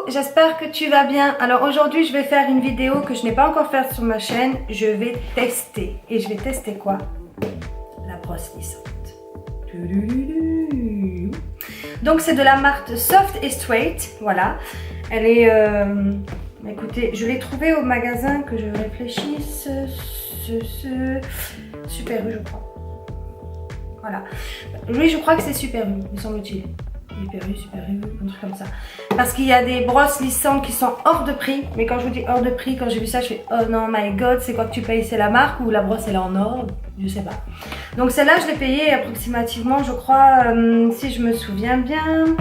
j'espère que tu vas bien. Alors aujourd'hui je vais faire une vidéo que je n'ai pas encore faite sur ma chaîne. Je vais tester. Et je vais tester quoi? La brosse lissante. Donc c'est de la marque Soft & Straight. Voilà. Elle est... écoutez, je l'ai trouvée au magasin, que je réfléchisse. Super U, je crois. Voilà. Oui, je crois que c'est Super U, me semble-t-il. Super U, un truc comme ça. Parce qu'il y a des brosses lissantes qui sont hors de prix. Mais quand je vous dis hors de prix, quand j'ai vu ça, je fais oh non, my god, c'est quoi que tu payes? C'est la marque ou la brosse elle est en or? Je sais pas. Donc celle-là, je l'ai payée approximativement, je crois, si je me souviens bien,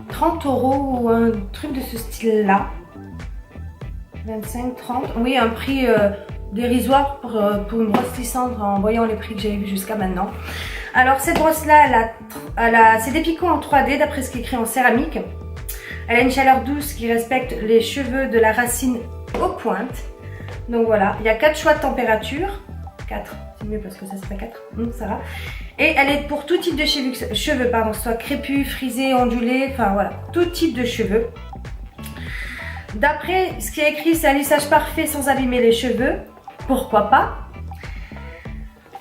30 € ou un truc de ce style-là. 25, 30. Oui, un prix dérisoire pour une brosse lissante en voyant les prix que j'avais vus jusqu'à maintenant. Alors cette brosse là, c'est des picots en 3D d'après ce qui est écrit en céramique. Elle a une chaleur douce qui respecte les cheveux de la racine aux pointes. Donc voilà, il y a 4 choix de température. 4, c'est mieux parce que ça serait 4, ça va. Et elle est pour tout type de cheveux, pardon, soit crépus, frisés, ondulés, enfin voilà, tout type de cheveux. D'après ce qui est écrit, c'est un lissage parfait sans abîmer les cheveux. Pourquoi pas?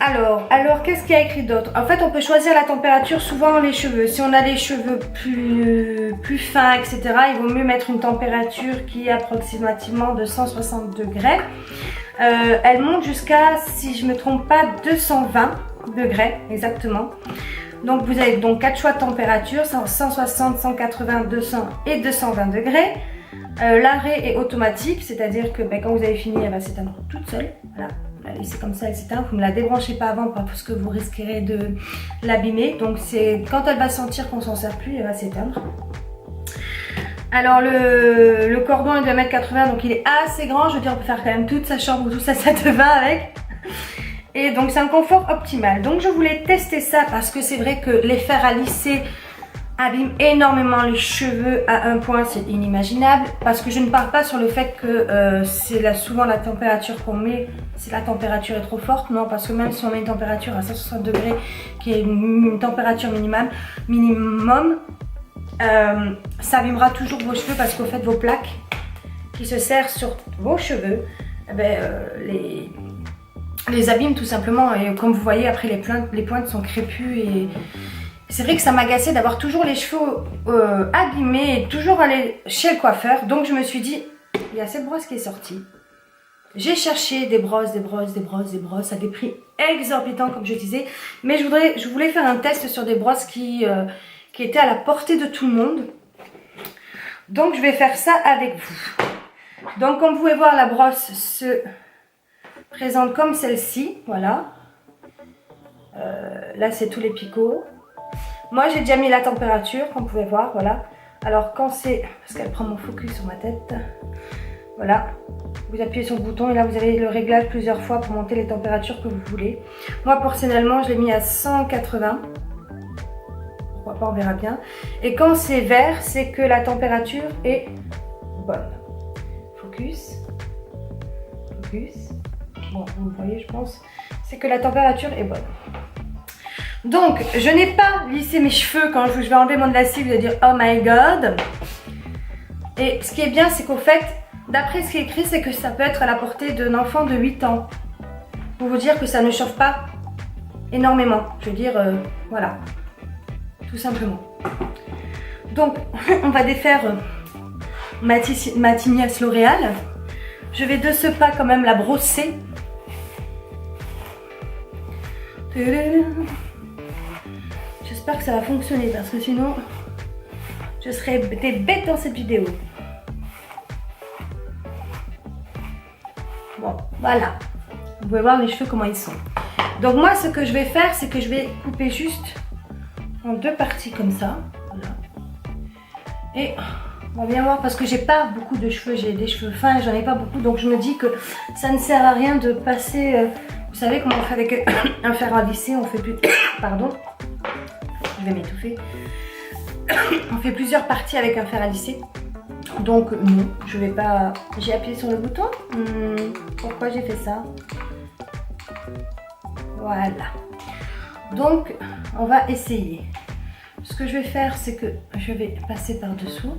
Alors qu'est-ce qu'il y a écrit d'autre? En fait, on peut choisir la température suivant les cheveux. Si on a les cheveux plus fins, etc., il vaut mieux mettre une température qui est approximativement de 160 degrés. Elle monte jusqu'à, si je ne me trompe pas, 220 degrés exactement. Donc vous avez donc 4 choix de température, 160, 180, 200 et 220 degrés. L'arrêt est automatique, c'est-à-dire que quand vous avez fini, elle va s'éteindre toute seule. Voilà. La laissez comme ça, elle s'éteint. Vous ne la débranchez pas avant parce que vous risquerez de l'abîmer. Donc c'est quand elle va sentir qu'on s'en sert plus, elle va s'éteindre. Alors le cordon est de 1,80 m, donc il est assez grand. Je veux dire, on peut faire quand même toute sa chambre ou toute sa salle de bain avec. Et donc c'est un confort optimal. Donc je voulais tester ça parce que c'est vrai que les fers à lisser abîment énormément les cheveux à un point, c'est inimaginable. Parce que je ne parle pas sur le fait que c'est souvent la température qu'on met, si la température est trop forte. Non, parce que même si on met une température à 160 degrés, qui est une température minimum, ça abîmera toujours vos cheveux parce qu'au fait vos plaques qui se serrent sur vos cheveux, les abîment tout simplement. Et comme vous voyez, après les pointes sont crépues et... C'est vrai que ça m'agaçait d'avoir toujours les cheveux abîmés et toujours aller chez le coiffeur. Donc je me suis dit, il y a cette brosse qui est sortie. J'ai cherché des brosses à des prix exorbitants comme je disais. Mais je voulais faire un test sur des brosses qui étaient à la portée de tout le monde. Donc je vais faire ça avec vous. Donc comme vous pouvez voir, la brosse se présente comme celle-ci. Voilà. Là c'est tous les picots. Moi j'ai déjà mis la température, comme vous pouvez voir, voilà. Alors quand c'est, parce qu'elle prend mon focus sur ma tête, voilà. Vous appuyez sur le bouton et là vous avez le réglage plusieurs fois pour monter les températures que vous voulez. Moi personnellement je l'ai mis à 180. Pourquoi pas, on verra bien. Et quand c'est vert, c'est que la température est bonne. Focus. Bon, vous le voyez je pense. C'est que la température est bonne. Donc, je n'ai pas lissé mes cheveux. Quand je vais enlever mon lessive, vous allez dire oh my god. Et ce qui est bien, c'est qu'au fait, d'après ce qui est écrit, c'est que ça peut être à la portée d'un enfant de 8 ans. Pour vous dire que ça ne chauffe pas énormément. Je veux dire, voilà. Tout simplement. Donc, on va défaire ma tignasse L'Oréal. Je vais de ce pas quand même la brosser. J'espère que ça va fonctionner parce que sinon je serais bête dans cette vidéo. Bon, voilà. Vous pouvez voir les cheveux comment ils sont. Donc moi ce que je vais faire, c'est que je vais couper juste en 2 parties comme ça. Voilà. Et on va bien voir parce que j'ai pas beaucoup de cheveux, j'ai des cheveux fins et j'en ai pas beaucoup. Donc je me dis que ça ne sert à rien de passer... vous savez comment on fait avec un fer à lisser, on fait plus... Pardon. Je vais m'étouffer. On fait plusieurs parties avec un fer à lisser. Donc non, je vais pas... J'ai appuyé sur le bouton. Pourquoi j'ai fait ça? Voilà. Donc on va essayer. Ce que je vais faire, c'est que je vais passer par dessous.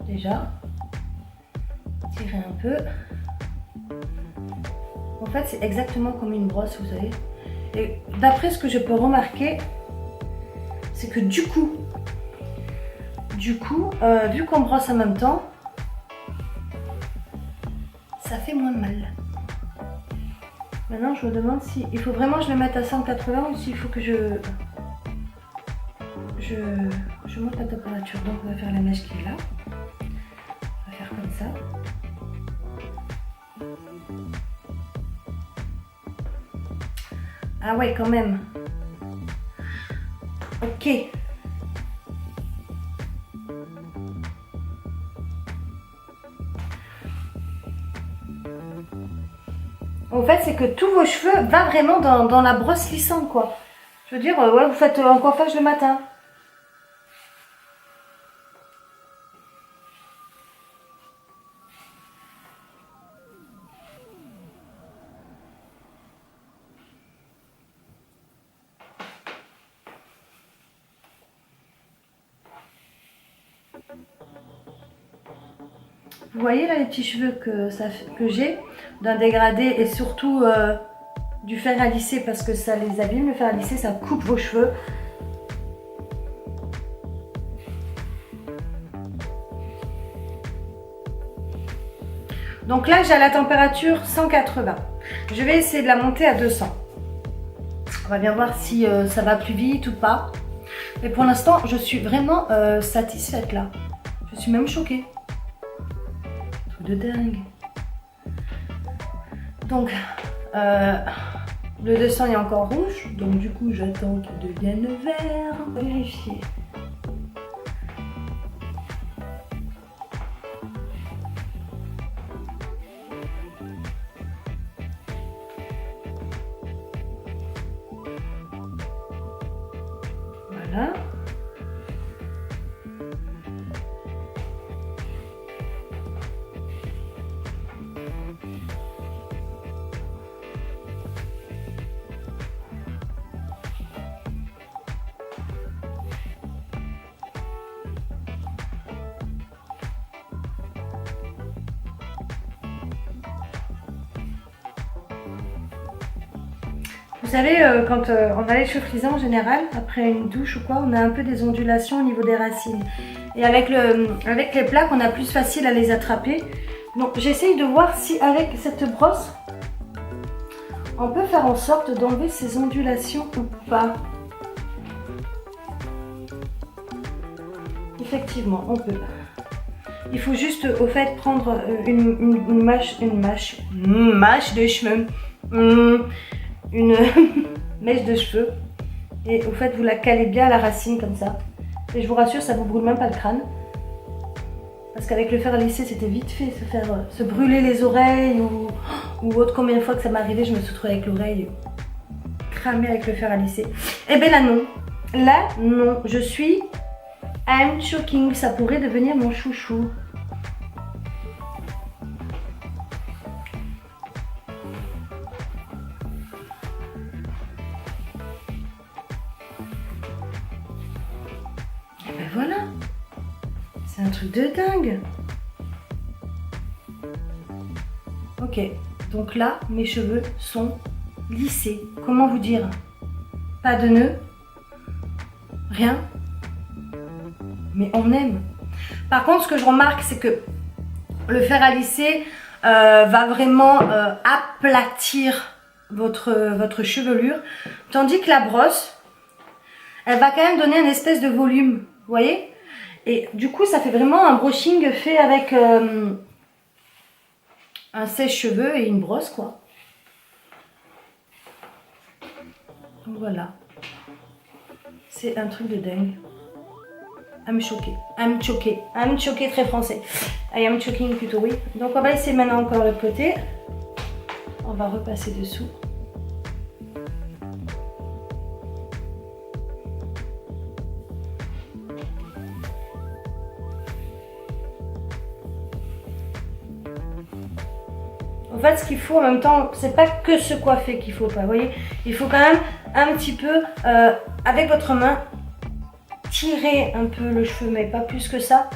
déjà. Tirer un peu. En fait, c'est exactement comme une brosse, vous savez. Et d'après ce que je peux remarquer, c'est que du coup, vu qu'on brosse en même temps, ça fait moins mal. Maintenant, je me demande si il faut vraiment que je le mette à 180 ou s'il faut que je monte la température. Donc, on va faire la mèche qui est là. On va faire comme ça. Ah ouais, quand même. Ok. En fait, c'est que tous vos cheveux vont vraiment dans la brosse lissante, quoi. Je veux dire, ouais, vous faites un coiffage le matin. Vous voyez là les petits cheveux que j'ai d'un dégradé et surtout du fer à lisser parce que ça les abîme, le fer à lisser, ça coupe vos cheveux. Donc là j'ai à la température 180. Je vais essayer de la monter à 200. On va bien voir si ça va plus vite ou pas. Mais pour l'instant je suis vraiment satisfaite là. Je suis même choquée. De dingue. Donc le 200 est encore rouge, donc du coup j'attends qu'il devienne vert. On va vérifier. Voilà. Vous savez, quand on a les cheveux frisés en général, après une douche ou quoi, on a un peu des ondulations au niveau des racines. Et avec les plaques, on a plus facile à les attraper. Donc j'essaye de voir si avec cette brosse, on peut faire en sorte d'enlever ces ondulations ou pas. Effectivement, on peut. Il faut juste au fait prendre une mâche de cheveux. Une mèche de cheveux et au fait vous la calez bien à la racine comme ça et je vous rassure ça vous brûle même pas le crâne parce qu'avec le fer à lisser c'était vite fait se brûler les oreilles ou autre. Combien de fois que ça m'est arrivé, je me suis retrouvée avec l'oreille cramée avec le fer à lisser. Et bien là non, je suis I'm choking, ça pourrait devenir mon chouchou. Voilà, c'est un truc de dingue. Ok, donc là, mes cheveux sont lissés. Comment vous dire? Pas de nœuds, rien, mais on aime. Par contre, ce que je remarque, c'est que le fer à lisser va vraiment aplatir votre chevelure, tandis que la brosse, elle va quand même donner une espèce de volume. Vous voyez? Et du coup, ça fait vraiment un brushing fait avec un sèche-cheveux et une brosse, quoi. Donc voilà. C'est un truc de dingue. I'm choquée. I'm choquée. I'm choquée, très français. I am choking plutôt, oui. Donc on va essayer maintenant encore le côté. On va repasser dessous. En fait, ce qu'il faut en même temps, c'est pas que se coiffer qu'il faut pas, vous voyez. Il faut quand même un petit peu, avec votre main, tirer un peu le cheveu, mais pas plus que ça.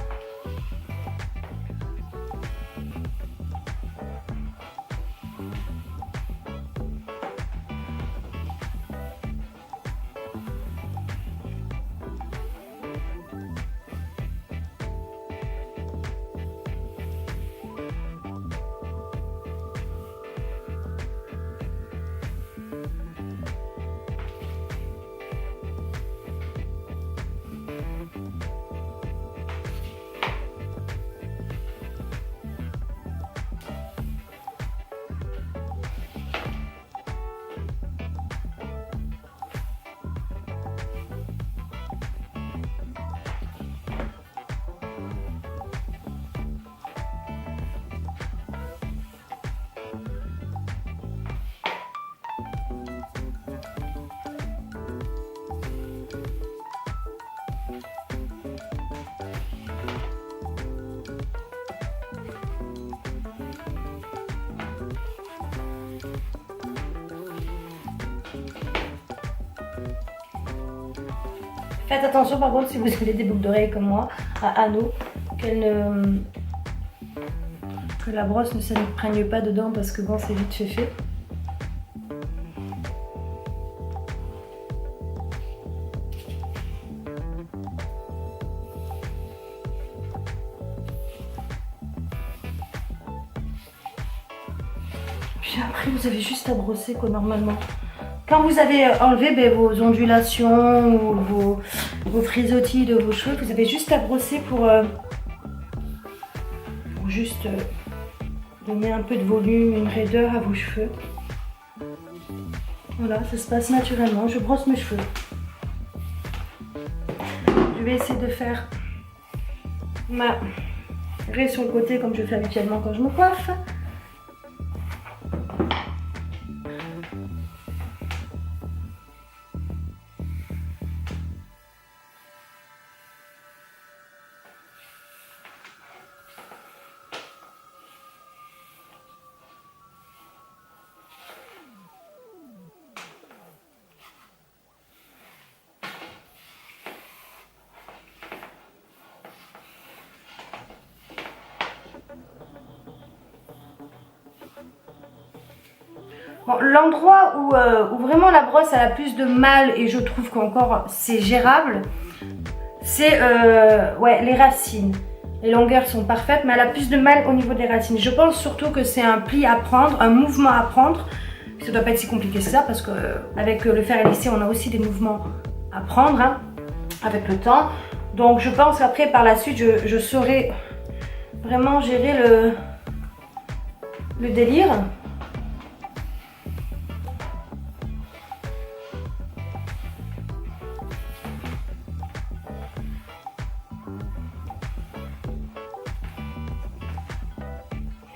Faites attention par contre si vous avez des boucles d'oreilles comme moi, à anneaux, que la brosse ne s'imprègne pas dedans parce que bon c'est vite fait. Puis après vous avez juste à brosser quoi normalement. Quand vous avez enlevé vos ondulations ou vos frisottis de vos cheveux, vous avez juste à brosser pour juste donner un peu de volume, une raideur à vos cheveux. Voilà, ça se passe naturellement. Je brosse mes cheveux. Je vais essayer de faire ma raie sur le côté comme je fais habituellement quand je me coiffe. Bon, l'endroit où vraiment la brosse a plus de mal et je trouve qu'encore c'est gérable, c'est ouais, les racines. Les longueurs sont parfaites mais elle a plus de mal au niveau des racines. Je pense surtout que c'est un pli à prendre, un mouvement à prendre. Ça ne doit pas être si compliqué que ça parce qu'avec le fer à lisser on a aussi des mouvements à prendre hein, avec le temps. Donc je pense qu'après par la suite je saurai vraiment gérer le délire.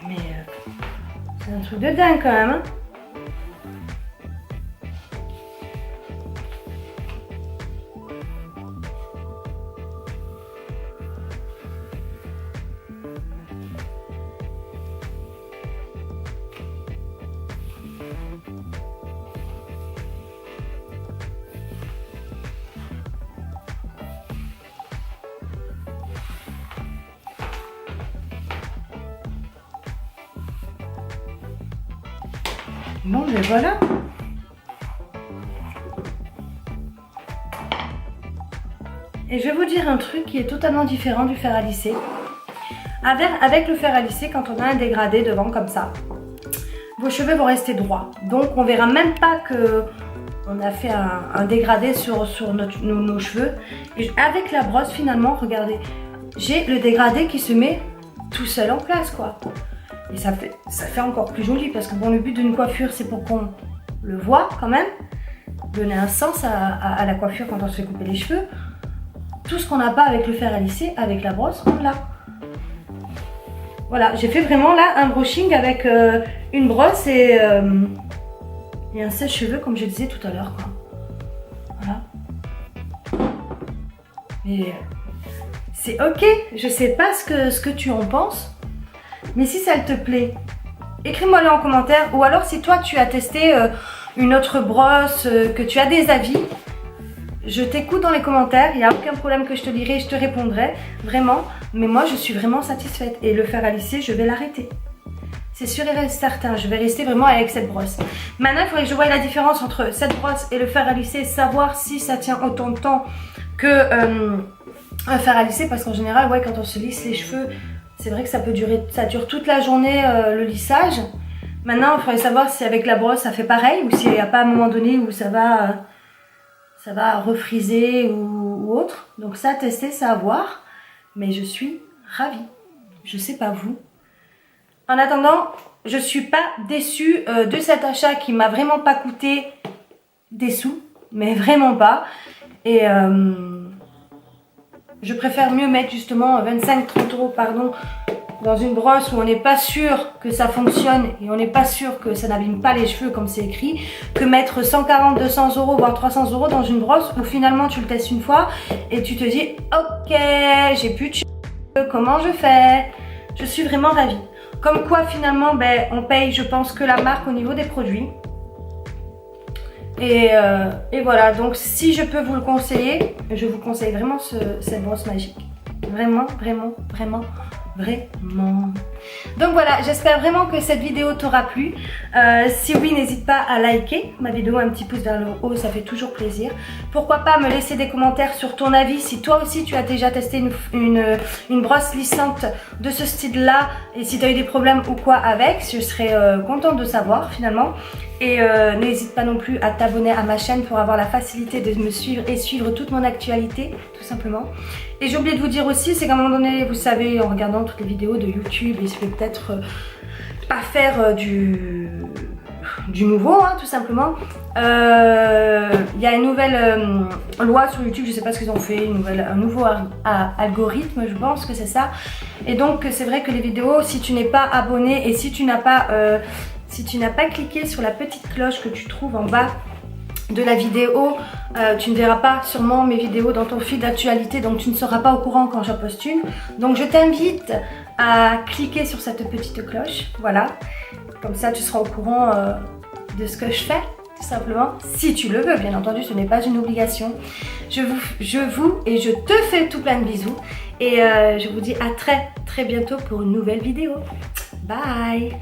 Mais c'est un truc de dingue quand même. Hein. Bon, ben voilà. Et je vais vous dire un truc qui est totalement différent du fer à lisser. Avec le fer à lisser, quand on a un dégradé devant comme ça, vos cheveux vont rester droits. Donc on verra même pas que on a fait un dégradé sur nos cheveux. Et avec la brosse finalement, regardez, j'ai le dégradé qui se met tout seul en place quoi. Et ça fait encore plus joli parce que bon, le but d'une coiffure c'est pour qu'on le voit quand même, donner un sens à la coiffure quand on se fait couper les cheveux. Tout ce qu'on n'a pas avec le fer à lisser, avec la brosse, on l'a. Voilà, j'ai fait vraiment là un brushing avec une brosse et un sèche-cheveux comme je disais tout à l'heure. Voilà. Et c'est ok, je sais pas ce que tu en penses. Mais si ça te plaît, écris-moi-le en commentaire. Ou alors si toi tu as testé une autre brosse, que tu as des avis, je t'écoute dans les commentaires. Il n'y a aucun problème que je te lirai et je te répondrai. Vraiment. Mais moi je suis vraiment satisfaite. Et le fer à lisser, je vais l'arrêter. C'est sûr et certain. Je vais rester vraiment avec cette brosse. Maintenant, il faudrait que je voie la différence entre cette brosse et le fer à lisser. Savoir si ça tient autant de temps que un fer à lisser. Parce qu'en général, ouais, quand on se lisse les cheveux... C'est vrai que ça peut durer, ça dure toute la journée le lissage. Maintenant, il faudrait savoir si avec la brosse ça fait pareil ou s'il n'y a pas un moment donné où ça va refriser ou autre. Donc ça à tester, ça à voir. Mais je suis ravie. Je sais pas vous. En attendant, je suis pas déçue de cet achat qui m'a vraiment pas coûté des sous, mais vraiment pas. Et je préfère mieux mettre justement 25-30 € pardon dans une brosse où on n'est pas sûr que ça fonctionne et on n'est pas sûr que ça n'abîme pas les cheveux comme c'est écrit, que mettre 140, 200 € voire 300 € dans une brosse où finalement tu le testes une fois et tu te dis ok, j'ai plus de cheveux, comment je fais? Je suis vraiment ravie. Comme quoi finalement on paye, je pense, que la marque au niveau des produits. Et voilà, donc si je peux vous le conseiller, je vous conseille vraiment cette brosse magique. Vraiment, vraiment, vraiment, vraiment. Donc voilà, j'espère vraiment que cette vidéo t'aura plu. Si oui, n'hésite pas à liker ma vidéo, un petit pouce vers le haut, ça fait toujours plaisir. Pourquoi pas me laisser des commentaires sur ton avis, si toi aussi tu as déjà testé une brosse lissante de ce style là, et si tu as eu des problèmes ou quoi avec, je serais contente de savoir finalement. Et n'hésite pas non plus à t'abonner à ma chaîne pour avoir la facilité de me suivre et suivre toute mon actualité, tout simplement. Et j'ai oublié de vous dire aussi, c'est qu'à un moment donné, vous savez, en regardant toutes les vidéos de YouTube, et je vais peut-être pas faire du nouveau, hein, tout simplement. Il y a une nouvelle loi sur YouTube, je sais pas ce qu'ils ont fait, un nouveau algorithme, je pense que c'est ça. Et donc c'est vrai que les vidéos, si tu n'es pas abonné et si tu n'as pas cliqué sur la petite cloche que tu trouves en bas de la vidéo, tu ne verras pas sûrement mes vidéos dans ton fil d'actualité, donc tu ne seras pas au courant quand j'en poste une. Donc je t'invite à cliquer sur cette petite cloche, voilà, comme ça tu seras au courant de ce que je fais, tout simplement, si tu le veux, bien entendu, ce n'est pas une obligation. Je te fais tout plein de bisous et je vous dis à très bientôt pour une nouvelle vidéo. Bye.